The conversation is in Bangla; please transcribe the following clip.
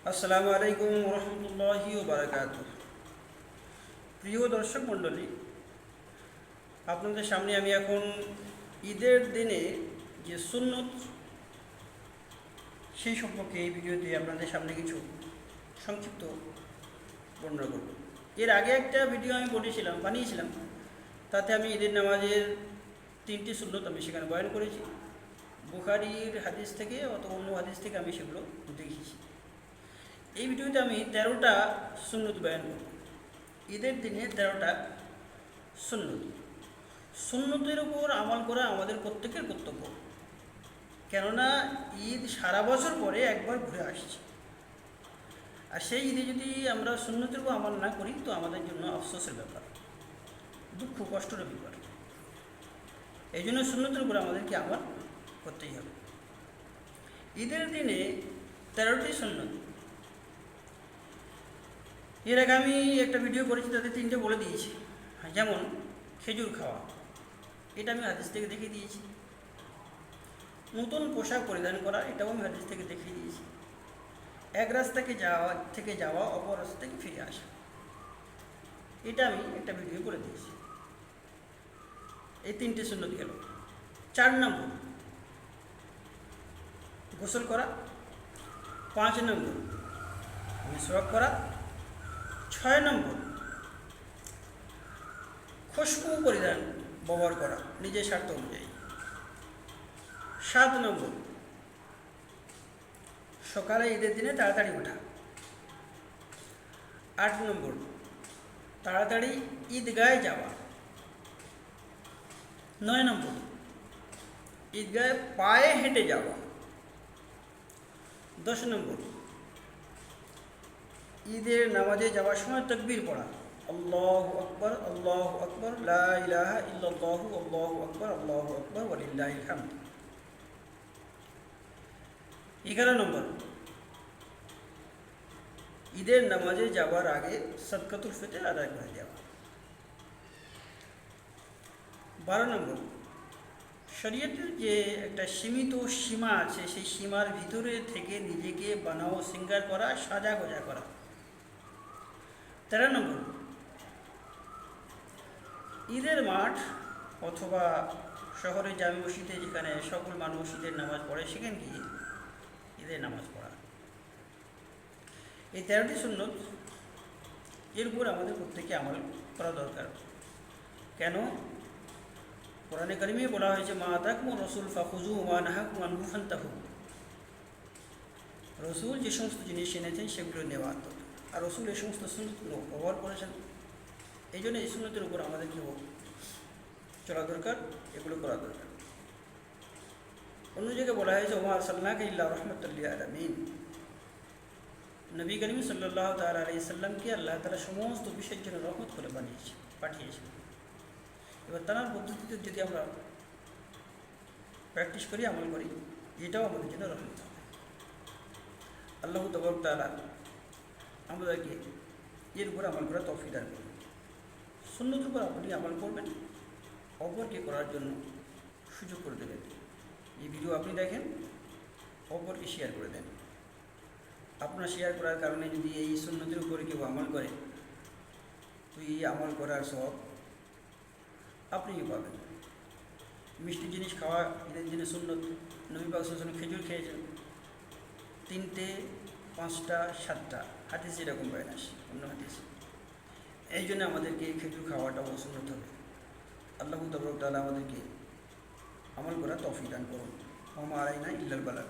আসসালামু আলাইকুম রহমতুল্লাহি বারাকাতুহ। প্রিয় দর্শক মণ্ডলী, আপনাদের সামনে আমি এখন ঈদের দিনে যে সুন্নত সেই সম্পর্কে এই ভিডিওতে আপনাদের সামনে কিছু সংক্ষিপ্ত বর্ণনা করব। এর আগে একটা ভিডিও আমি বানিয়েছিলাম, তাতে আমি ঈদের নামাজের 3টি সুন্নত আমি সেখানে বয়ান করেছি। বুখারীর হাদিস থেকে অথবা অন্য হাদিস থেকে আমি সেগুলো দেখিয়েছি। এই ভিডিওতে আমি 13টা সুন্নত বয়ান করব। ঈদের দিনে 13টা সুন্নত। সুন্নতের উপর আমল করা আমাদের প্রত্যেকের কর্তব্য, কেননা ঈদ সারা বছর পরে একবার ঘুরে আসছে, আর সেই ঈদে যদি আমরা সুন্নতের উপর আমল না করি তো আমাদের জন্য আফসোসের ব্যাপার, দুঃখ কষ্টের ব্যাপার। এই জন্য সুন্নতের উপর আমাদেরকে আমল করতেই হবে। ঈদের দিনে 13টি সুন্নত। এর আগে আমি একটা ভিডিও করেছি, তাতে 3টে বলে দিয়েছি। যেমন খেজুর খাওয়া, এটা আমি হাদিস থেকে দেখিয়ে দিয়েছি। নতুন পোশাক পরিধান করা, এটাও আমি হাদিস থেকে দেখিয়ে দিয়েছি। এক রাস্তা থেকে যাওয়া অপর রাস্তা থেকে ফিরে আসা, এটা আমি একটা ভিডিও করে দিয়েছি। এই 3টে সুন্নত গেল। 4 নম্বর গোসল করা, 5 নম্বর মিসওয়াক করা, 6 নম্বর খুশবু ব্যবহার করা নিজের স্বার্থ অনুযায়ী, 7 নম্বর সকালে ঈদের দিনে তাড়াতাড়ি ওঠা, 8 নম্বর তাড়াতাড়ি ঈদগাহে যাওয়া, 9 নম্বর ঈদগাহে পায়ে হেঁটে যাওয়া, 10 নম্বর ঈদের নামাজে যাওয়ার সময় তাকবীর পড়া, আল্লাহু আকবার আল্লাহু আকবার লা ইলাহা ইল্লাল্লাহু আল্লাহু আকবার ওয়ালিল্লাহিল হামদ। 11 নম্বর ঈদের নামাজে যাওয়ার আগে সাদকাতুল ফিতর আদায় করে দেওয়া। 12 নম্বর শরীয়তের যে একটা সীমিত সীমা আছে, সেই সীমার ভিতরে থেকে নিজেকে বানাও সিঙ্গার করা, সাজা গোজা করা। 13 নম্বর ঈদের মাঠ অথবা শহরের জামে মসজিদে, যেখানে সকল মানুষ ঈদের নামাজ পড়ে, সেখানে গিয়ে ঈদের নামাজ পড়া। এই 13টি সুন্নত, এর উপর আমাদের প্রত্যেকে আমল করা দরকার। কেন? কোরআনে কারিমে বলা হয়েছে, মা আতাকুম রাসূল ফাখুযুহু ওয়া নাহাকুম আনহু ফান্তাহু। রসুল যে সমস্ত জিনিস এনেছেন সেগুলো নেওয়া, আর রসুল এই সমস্ত সুন্নতগুলো ব্যবহার করেছেন। এই জন্য এই সুন্নতের উপর আমাদেরকে চলা দরকার, এগুলো করা দরকার। অন্য জায়গায় বলা হয়েছে, ওমা আরসালনাকা ইল্লা রাহমাতাল লিল আলামিন। নবী করিম সাল্লাল্লাহু তাআলা আলাইহি সাল্লামকে আল্লাহ তাআলা সমস্ত বিষয়ের জন্য রহমত করে পাঠিয়েছেন। এবার তার পদ্ধতিতে যদি আমরা প্র্যাকটিস করি, আমল করি, এটাও আমাদের জন্য রহমত হবে। আল্লাহ তাবারক তাআলা আমাদেরকে এর উপর আমল করা তৌফিক দান করবেন। সুন্নতের উপর আপনি আমল করবেন, অপরকে করার জন্য সুযোগ করে দেবেন। এই ভিডিও আপনি দেখেন, অপরকে শেয়ার করে দেন। আপনার শেয়ার করার কারণে যদি এই সুন্নতের উপরে কেউ আমল করে, তো এই আমল করার সব আপনিই পাবেন। মিষ্টি জিনিস খাওয়া ঈদের দিনে সুন্নত। নবী পাক সাল্লাল্লাহু আলাইহি ওয়াসাল্লাম খেজুর খেয়েছেন 3টে, 5টা, 7টা হাদিস এরকম বয়ান আসে, অন্য হাদিস। এই জন্য আমাদেরকে খেজুর খাওয়াটাও সুন্নত হবে। আল্লাহ তাবারক তাআলা আমাদেরকে আমল করা তৌফিক দান করুন। ওয়া মা আলাইনা ইল্লাল বালাগ।